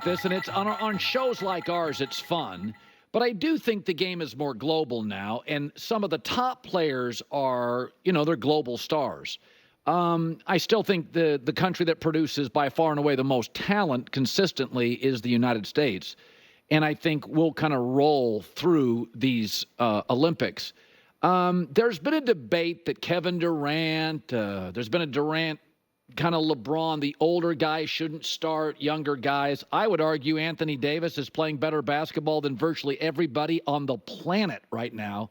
this, and it's on shows like ours, it's fun. But I do think the game is more global now, and some of the top players are, they're global stars. I still think the country that produces by far and away the most talent consistently is the United States. And I think we'll kind of roll through these Olympics. There's been a debate that Kevin Durant, there's been a Durant, kind of LeBron, the older guys shouldn't start, younger guys. I would argue Anthony Davis is playing better basketball than virtually everybody on the planet right now.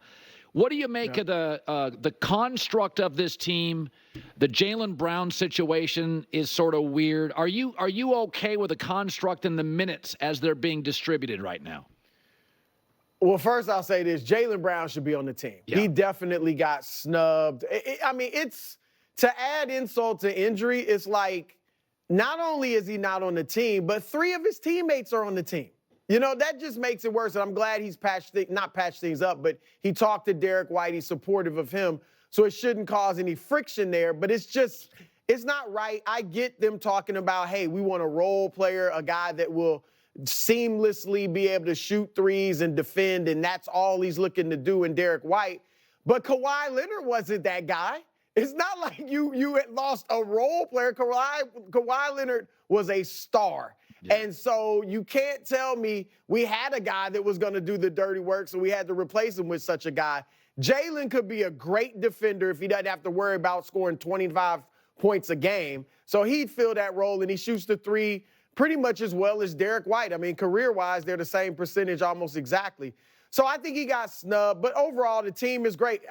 What do you make of the construct of this team? The Jaylen Brown situation is sort of weird. Are you okay with the construct and the minutes as they're being distributed right now? Well, first I'll say this. Jaylen Brown should be on the team. Yeah. He definitely got snubbed. It's to add insult to injury, it's like not only is he not on the team, but 3 of his teammates are on the team. That just makes it worse. And I'm glad he's not patched things up, but he talked to Derek White. He's supportive of him. So it shouldn't cause any friction there. But it's not right. I get them talking about, hey, we want a role player, a guy that will seamlessly be able to shoot threes and defend, and that's all he's looking to do in Derek White. But Kawhi Leonard wasn't that guy. It's not like you had lost a role player. Kawhi Leonard was a star. Yeah. And so you can't tell me we had a guy that was going to do the dirty work, so we had to replace him with such a guy. Jaylen could be a great defender if he doesn't have to worry about scoring 25 points a game. So he'd fill that role, and he shoots the 3 pretty much as well as Derek White. Career-wise, they're the same percentage almost exactly. So I think he got snubbed. But overall, the team is great.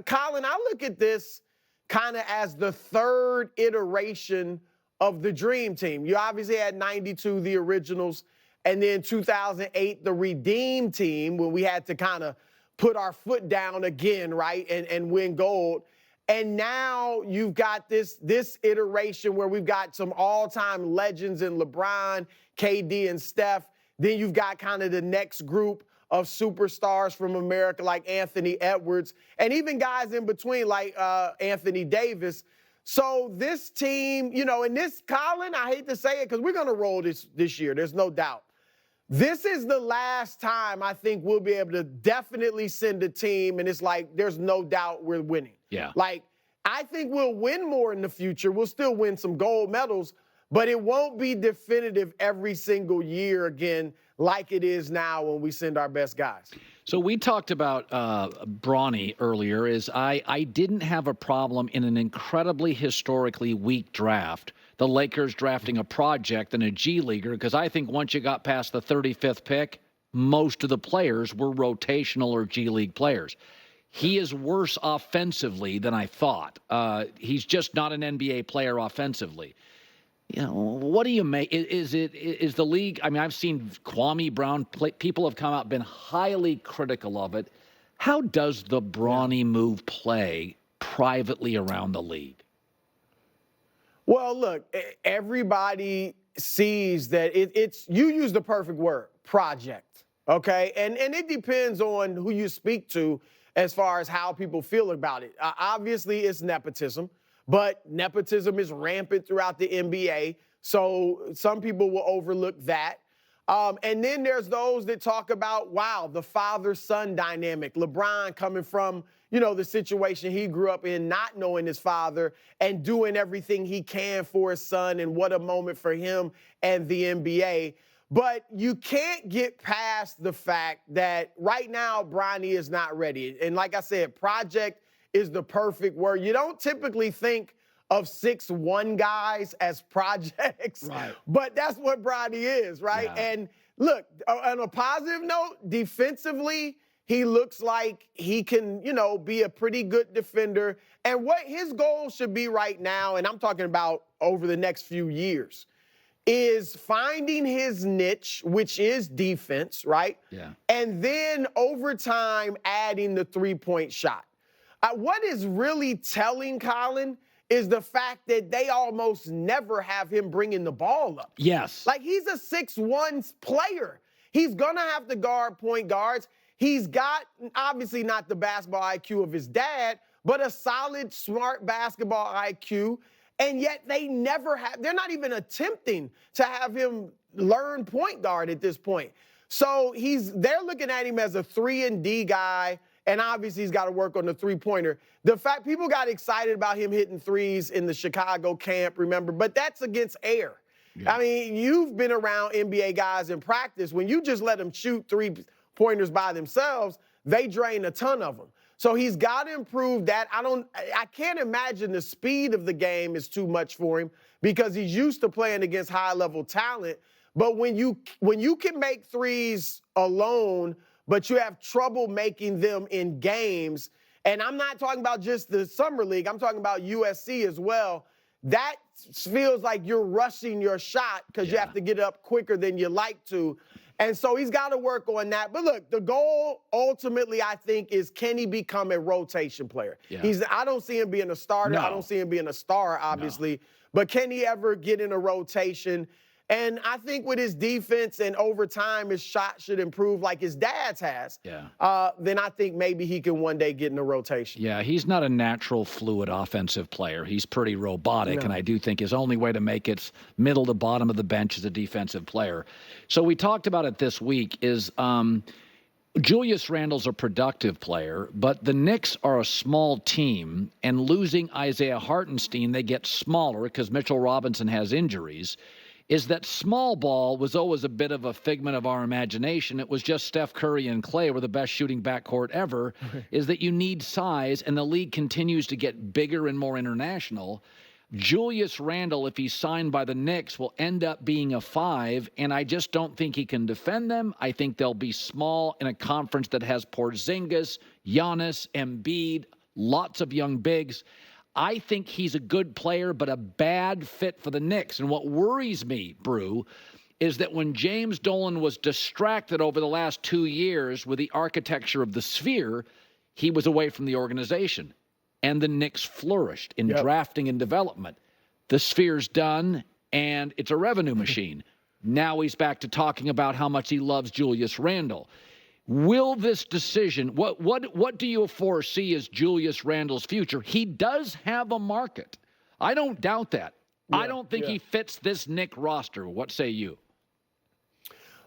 Colin, I look at this kind of as the 3rd iteration of the Dream Team. You obviously had 92, the originals, and then 2008, the Redeem Team, when we had to kind of put our foot down again, right, and win gold. And now you've got this iteration where we've got some all-time legends in LeBron, KD, and Steph. Then you've got kind of the next group of superstars from America like Anthony Edwards, and even guys in between like Anthony Davis. So this team, and this, Colin, I hate to say it because we're going to roll this year. There's no doubt. This is the last time I think we'll be able to definitely send a team, and it's like there's no doubt we're winning. Yeah. Like, I think we'll win more in the future. We'll still win some gold medals, but it won't be definitive every single year again like it is now when we send our best guys. So we talked about Bronny earlier. I didn't have a problem in an incredibly historically weak draft, the Lakers drafting a project and a G Leaguer, because I think once you got past the 35th pick, most of the players were rotational or G League players. He is worse offensively than I thought. He's just not an NBA player offensively. What do you make? Is the league? I've seen Kwame Brown play. People have come out, been highly critical of it. How does the Bronny move play privately around the league? Well, look, everybody sees that it's you use the perfect word, project, okay? And it depends on who you speak to as far as how people feel about it. Obviously, it's nepotism. But nepotism is rampant throughout the NBA, so some people will overlook that. And then there's those that talk about, wow, the father-son dynamic. LeBron coming from, the situation he grew up in, not knowing his father and doing everything he can for his son, and what a moment for him and the NBA. But you can't get past the fact that right now Bronny is not ready. And like I said, project is the perfect word. You don't typically think of 6'1" guys as projects, right, but that's what Bronny is, right? Yeah. And look, on a positive note, defensively, he looks like he can, be a pretty good defender. And what his goal should be right now, and I'm talking about over the next few years, is finding his niche, which is defense, right? Yeah. And then over time, adding the three-point shot. What is really telling, Colin, is the fact that they almost never have him bringing the ball up. Yes. Like, he's a 6'1" player. He's going to have to guard point guards. He's got, obviously not the basketball IQ of his dad, but a solid, smart basketball IQ. And yet they're not even attempting to have him learn point guard at this point. So they're looking at him as a 3-and-D guy, and obviously he's got to work on the three-pointer. The fact people got excited about him hitting threes in the Chicago camp, remember, but that's against air. Yeah. I mean, you've been around NBA guys in practice. When you just let them shoot three-pointers by themselves, they drain a ton of them. So he's got to improve that. I can't imagine the speed of the game is too much for him because he's used to playing against high-level talent. But when you can make threes alone, but you have trouble making them in games, and I'm not talking about just the Summer League, I'm talking about USC as well, that feels like you're rushing your shot because you have to get up quicker than you like to. And so he's got to work on that. But look, the goal ultimately, I think, is can he become a rotation player? Yeah. I don't see him being a starter. No. I don't see him being a star, obviously. No. But can he ever get in a rotation? And I think with his defense and over time, his shot should improve like his dad's has. Yeah. Then I think maybe he can one day get in a rotation. Yeah, he's not a natural, fluid offensive player. He's pretty robotic, and I do think his only way to make it middle to bottom of the bench is a defensive player. So we talked about it this week is Julius Randle's a productive player, but the Knicks are a small team, and losing Isaiah Hartenstein, they get smaller because Mitchell Robinson has injuries. Is that small ball was always a bit of a figment of our imagination. It was just Steph Curry and Clay were the best shooting backcourt ever, is that you need size, and the league continues to get bigger and more international. Julius Randle, if he's signed by the Knicks, will end up being a 5, and I just don't think he can defend them. I think they'll be small in a conference that has Porzingis, Giannis, Embiid, lots of young bigs. I think he's a good player, but a bad fit for the Knicks. And what worries me, Brew, is that when James Dolan was distracted over the last 2 years with the architecture of the sphere, he was away from the organization. And the Knicks flourished in drafting and development. The sphere's done, and it's a revenue machine. Now he's back to talking about how much he loves Julius Randle. Will this decision, what do you foresee as Julius Randle's future? He does have a market. I don't doubt that. Yeah, I don't think he fits this Knick roster. What say you?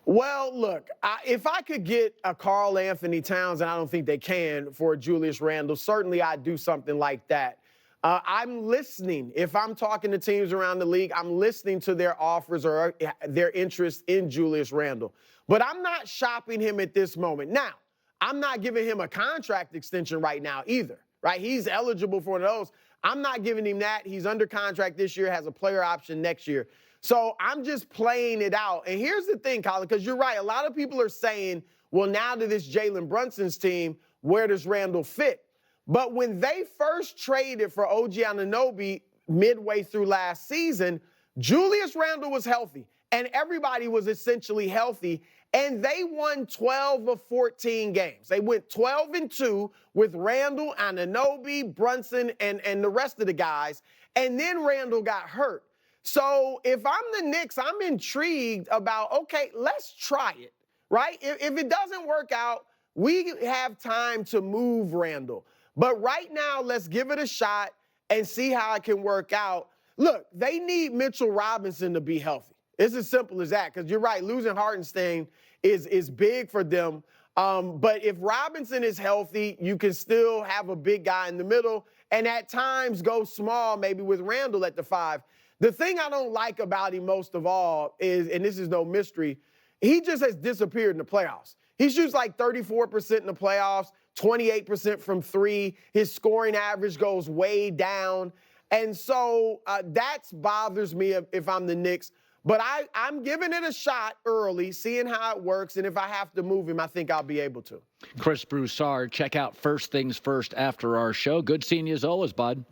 Well, look, if I could get a Karl Anthony Towns, and I don't think they can, for Julius Randle, certainly I'd do something like that. I'm listening. If I'm talking to teams around the league, I'm listening to their offers or their interest in Julius Randle. But I'm not shopping him at this moment. Now, I'm not giving him a contract extension right now either, right? He's eligible for those. I'm not giving him that. He's under contract this year, has a player option next year. So I'm just playing it out. And here's the thing, Colin, because you're right. A lot of people are saying, well, now to this Jalen Brunson's team, where does Randle fit? But when they first traded for OG Anunoby midway through last season, Julius Randle was healthy, and everybody was essentially healthy, and they won 12 of 14 games. They went 12-2 with Randle, Anunoby, Brunson, and the rest of the guys, and then Randle got hurt. So if I'm the Knicks, I'm intrigued about, okay, let's try it, right? If it doesn't work out, we have time to move Randle. But right now, let's give it a shot and see how it can work out. Look, they need Mitchell Robinson to be healthy. It's as simple as that, because you're right, losing Hartenstein is big for them. But if Robinson is healthy, you can still have a big guy in the middle, and at times go small, maybe with Randle at the 5. The thing I don't like about him most of all is, and this is no mystery, he just has disappeared in the playoffs. He shoots like 34% in the playoffs, 28% from 3. His scoring average goes way down. And so that bothers me if I'm the Knicks. But I'm giving it a shot early, seeing how it works. And if I have to move him, I think I'll be able to. Chris Broussard, check out First Things First after our show. Good seeing you as always, bud.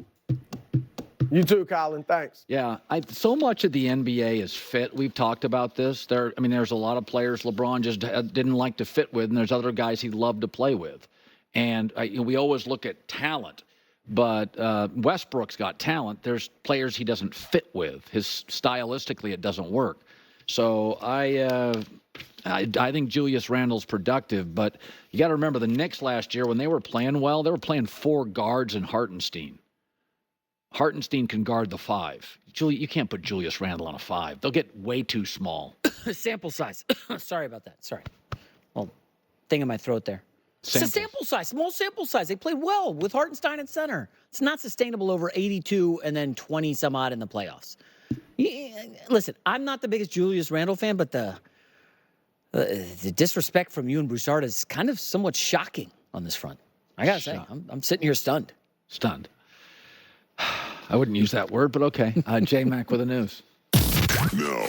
You too, Colin. Thanks. Yeah, so much of the NBA is fit. We've talked about this. There's a lot of players LeBron just didn't like to fit with, and there's other guys he loved to play with. And we always look at talent, but Westbrook's got talent. There's players he doesn't fit with. Stylistically, it doesn't work. So I think Julius Randle's productive, but you got to remember the Knicks last year when they were playing well, they were playing 4 guards and Hartenstein. Hartenstein can guard the 5. You can't put Julius Randle on a 5. They'll get way too small. Sample size. Sorry about that. Sorry. Well, thing in my throat there. It's a sample size, small sample size. They play well with Hartenstein at center. It's not sustainable over 82 and then 20 some odd in the playoffs. Listen, I'm not the biggest Julius Randle fan, but the disrespect from you and Broussard is kind of somewhat shocking on this front. I gotta say, I'm sitting here stunned. Stunned. I wouldn't use that word, but okay. J-Mac with the news. No.